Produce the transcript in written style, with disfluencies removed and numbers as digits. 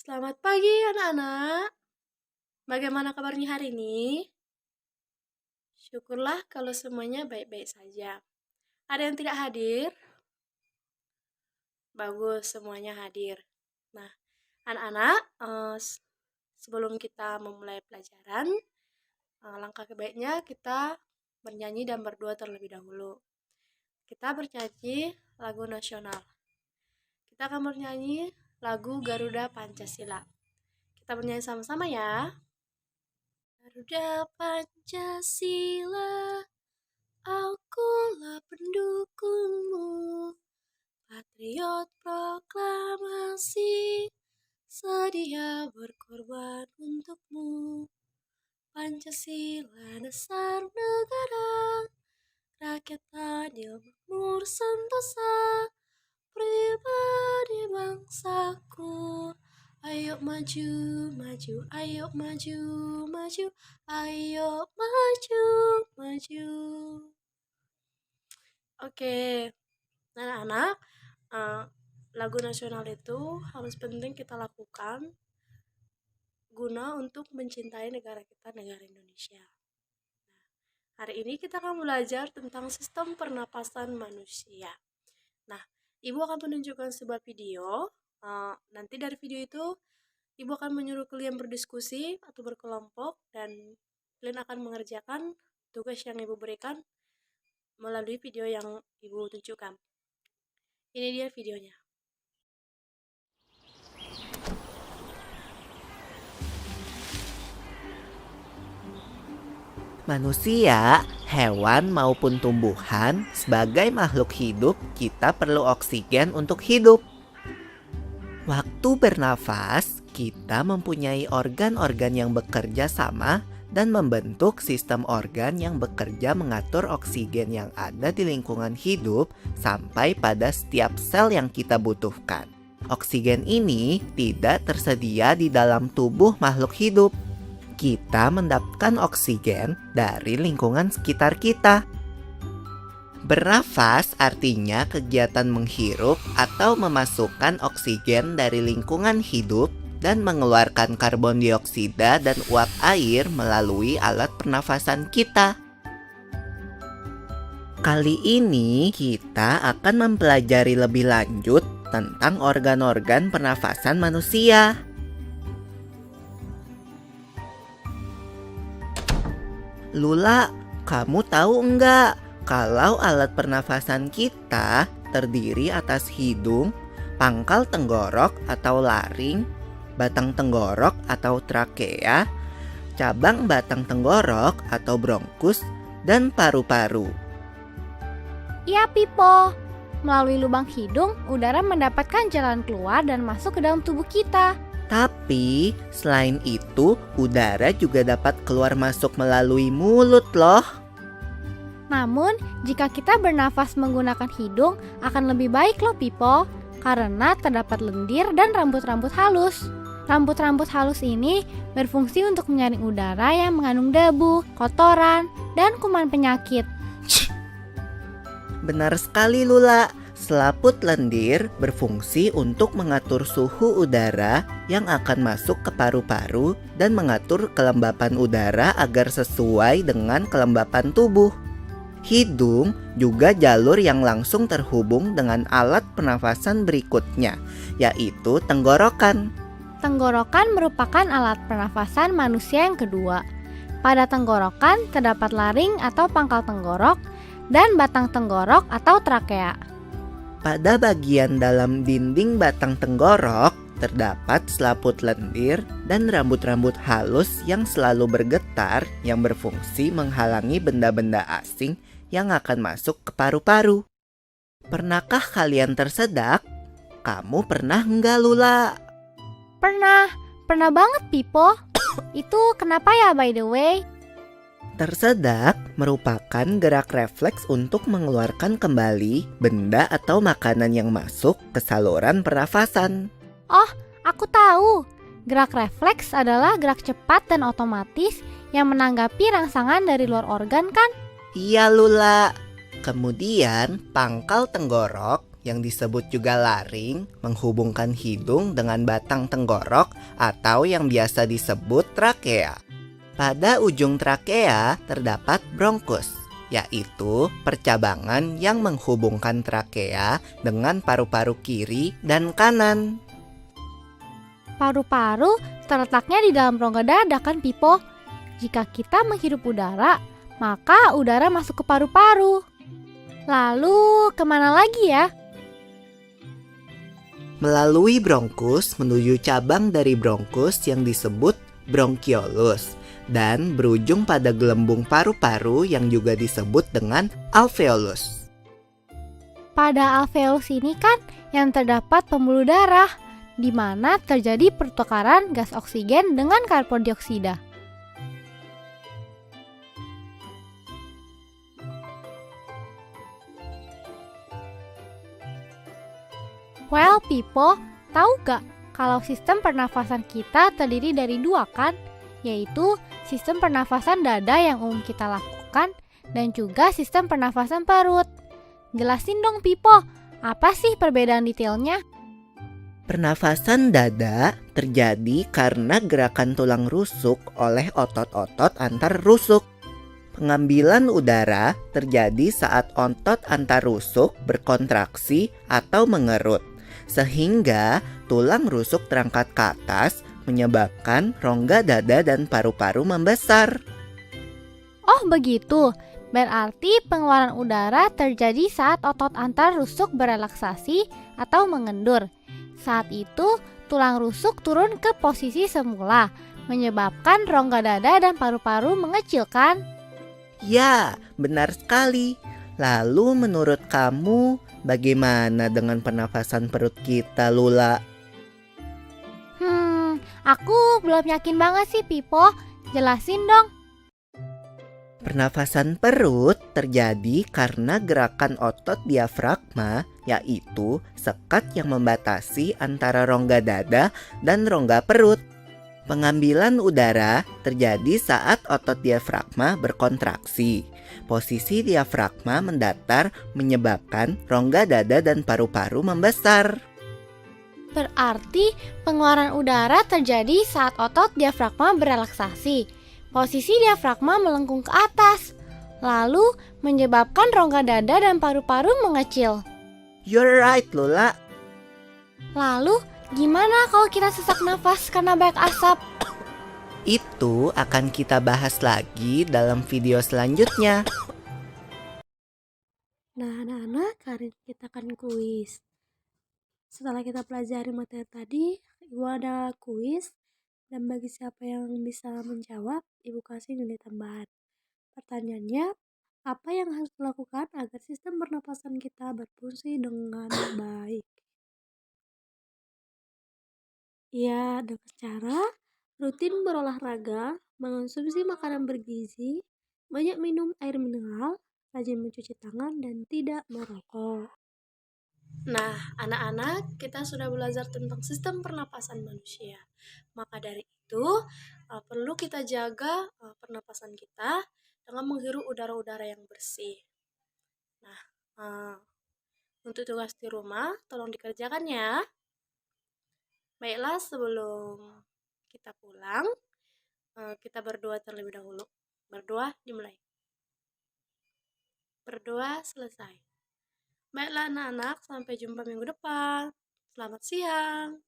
Selamat pagi anak-anak. Bagaimana kabarnya hari ini? Syukurlah kalau semuanya baik-baik saja. Ada yang tidak hadir? Bagus, semuanya hadir. Nah, anak-anak, sebelum kita memulai pelajaran, langkah baiknya kita bernyanyi dan berdoa terlebih dahulu. Kita bernyanyi lagu nasional. Kita akan bernyanyi lagu Garuda Pancasila. Kita bernyanyi sama-sama ya. Garuda Pancasila, akulah pendukungmu, patriot proklamasi, sedia berkorban untukmu. Pancasila dasar negara, rakyat adil makmur sentosa, pribadi bangsaku. Ayo maju, maju, ayo maju, maju, ayo maju, maju. Oke, anak-anak, lagu nasional itu harus penting kita lakukan guna untuk mencintai negara kita, negara Indonesia. Hari ini kita akan belajar tentang sistem pernapasan manusia. Nah, Ibu akan menunjukkan sebuah video. Nanti dari video itu Ibu akan menyuruh kalian berdiskusi atau berkelompok dan kalian akan mengerjakan tugas yang Ibu berikan melalui video yang Ibu tunjukkan. Ini dia videonya. Manusia, hewan maupun tumbuhan, sebagai makhluk hidup, kita perlu oksigen untuk hidup. Waktu bernafas, kita mempunyai organ-organ yang bekerja sama dan membentuk sistem organ yang bekerja mengatur oksigen yang ada di lingkungan hidup sampai pada setiap sel yang kita butuhkan. Oksigen ini tidak tersedia di dalam tubuh makhluk hidup. Kita mendapatkan oksigen dari lingkungan sekitar kita. Bernafas artinya kegiatan menghirup atau memasukkan oksigen dari lingkungan hidup dan mengeluarkan karbon dioksida dan uap air melalui alat pernafasan kita. Kali ini kita akan mempelajari lebih lanjut tentang organ-organ pernafasan manusia. Lula, kamu tahu enggak kalau alat pernafasan kita terdiri atas hidung, pangkal tenggorok atau laring, batang tenggorok atau trakea, cabang batang tenggorok atau bronkus, dan paru-paru. Iya, Pipo. Melalui lubang hidung, udara mendapatkan jalan keluar dan masuk ke dalam tubuh kita. Tapi selain itu, udara juga dapat keluar masuk melalui mulut loh. Namun, jika kita bernafas menggunakan hidung, akan lebih baik loh, Pipo. Karena terdapat lendir dan rambut-rambut halus. Rambut-rambut halus ini berfungsi untuk menyaring udara yang mengandung debu, kotoran, dan kuman penyakit. Benar sekali, Lula. Selaput lendir berfungsi untuk mengatur suhu udara yang akan masuk ke paru-paru dan mengatur kelembapan udara agar sesuai dengan kelembapan tubuh. Hidung juga jalur yang langsung terhubung dengan alat pernafasan berikutnya, yaitu tenggorokan. Tenggorokan merupakan alat pernafasan manusia yang kedua. Pada tenggorokan terdapat laring atau pangkal tenggorok dan batang tenggorok atau trakea. Pada bagian dalam dinding batang tenggorok terdapat selaput lendir dan rambut-rambut halus yang selalu bergetar yang berfungsi menghalangi benda-benda asing yang akan masuk ke paru-paru. Pernahkah kalian tersedak? Kamu pernah enggak, Lula? Pernah banget, Pipo. Itu kenapa ya, by the way? Tersedak merupakan gerak refleks untuk mengeluarkan kembali benda atau makanan yang masuk ke saluran pernafasan. Oh, aku tahu. Gerak refleks adalah gerak cepat dan otomatis yang menanggapi rangsangan dari luar organ kan? Iya, Lula. Kemudian pangkal tenggorok yang disebut juga laring, menghubungkan hidung dengan batang tenggorok atau yang biasa disebut trakea. Pada ujung trakea terdapat bronkus, yaitu percabangan yang menghubungkan trakea dengan paru-paru kiri dan kanan. Paru-paru terletaknya di dalam rongga dada kan, Pipo? Jika kita menghirup udara, maka udara masuk ke paru-paru. Lalu kemana lagi ya? Melalui bronkus menuju cabang dari bronkus yang disebut bronkiolus dan berujung pada gelembung paru-paru yang juga disebut dengan alveolus. Pada alveolus ini kan yang terdapat pembuluh darah, di mana terjadi pertukaran gas oksigen dengan karbon dioksida. Well, Pipo, tahu gak kalau sistem pernafasan kita terdiri dari dua kan? Yaitu sistem pernafasan dada yang umum kita lakukan dan juga sistem pernafasan perut. Jelasin dong, Pipo, apa sih perbedaan detailnya? Pernafasan dada terjadi karena gerakan tulang rusuk oleh otot-otot antar rusuk. Pengambilan udara terjadi saat otot antar rusuk berkontraksi atau mengerut, sehingga tulang rusuk terangkat ke atas menyebabkan rongga dada dan paru-paru membesar. Oh begitu, berarti pengeluaran udara terjadi saat otot antar rusuk berelaksasi atau mengendur. Saat itu, tulang rusuk turun ke posisi semula, menyebabkan rongga dada dan paru-paru mengecilkan. Ya, benar sekali. Lalu menurut kamu, bagaimana dengan pernafasan perut kita, Lula? Aku belum yakin banget sih, Pipo. Jelasin dong. Pernafasan perut terjadi karena gerakan otot diafragma, yaitu sekat yang membatasi antara rongga dada dan rongga perut. Pengambilan udara terjadi saat otot diafragma berkontraksi. Posisi diafragma mendatar menyebabkan rongga dada dan paru-paru membesar. Berarti pengeluaran udara terjadi saat otot diafragma berelaksasi. Posisi diafragma melengkung ke atas, lalu menyebabkan rongga dada dan paru-paru mengecil. You're right, Lula. Lalu, gimana kalau kita sesak nafas karena banyak asap? Itu akan kita bahas lagi dalam video selanjutnya. Nah, anak-anak, hari ini kita akan kuis. Setelah kita pelajari materi tadi, Ibu ada kuis, dan bagi siapa yang bisa menjawab, Ibu kasih nilai tambahan. Pertanyaannya, apa yang harus dilakukan agar sistem pernapasan kita berfungsi dengan baik? Ya, dengan cara rutin berolahraga, mengonsumsi makanan bergizi, banyak minum air mineral, rajin mencuci tangan, dan tidak merokok. Nah, anak-anak, kita sudah belajar tentang sistem pernapasan manusia. Maka dari itu, perlu kita jaga pernapasan kita dengan menghirup udara-udara yang bersih. Nah, untuk tugas di rumah, tolong dikerjakan ya. Baiklah, sebelum kita pulang, kita berdoa terlebih dahulu. Berdoa dimulai. Berdoa selesai. Baiklah anak-anak, sampai jumpa minggu depan. Selamat siang.